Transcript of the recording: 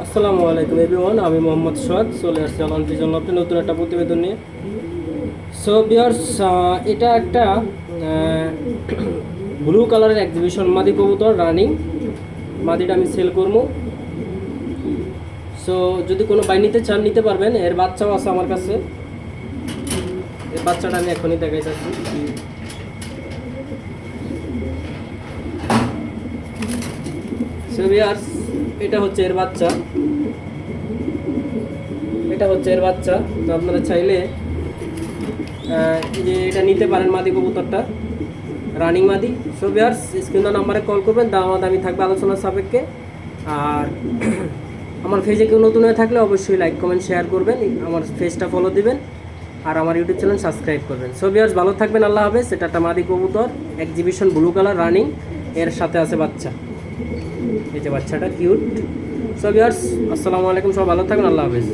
আসসালামু আলাইকুম এভরিওয়ান, আমি মোহাম্মদ সোহাগ চলে আসছি অলন্টির জন্য আপনি নতুন একটা প্রতিবেদন নিয়ে। সো বিয়ার্স, এটা একটা ব্লু কালারের এক্সিবিশন মাদি কবুতর রানিং। মাদিটা আমি সেল করবো। সো যদি কোনো বাই নিতে চান নিতে পারবেন। এর বাচ্চাও আছে আমার কাছে। এর বাচ্চাটা আমি এখনই দেখাই যাচ্ছি। সো বিয়ার্স, এটা হচ্ছে এর বাচ্চা। তো আপনারা চাইলে যে এটা নিতে পারেন মাদি কবুতরটা, রানিং মাদি। সো ভিউয়ার্স, স্ক্রিনের নাম্বারে কল করবেন, দামাদামি থাকবে আলোচনার সাপেক্ষে। আর আমার পেজে কেউ নতুন হয়ে থাকলে অবশ্যই লাইক কমেন্ট শেয়ার করবেন, আমার পেজটা ফলো দিবেন আর আমার ইউটিউব চ্যানেল সাবস্ক্রাইব করবেন। সো ভিউয়ার্স, ভালো থাকবেন, আল্লাহ হাফেজ। এটা একটা মাদি কবুতর এক্সিবিশন ব্লু কালার রানিং, এর সাথে আছে বাচ্চা। এই যে বাচ্চাটা কিউট। সো ভিউয়ার্স, আসসালামু আলাইকুম, সব ভালো থাকবেন, আল্লাহ হাফেজ।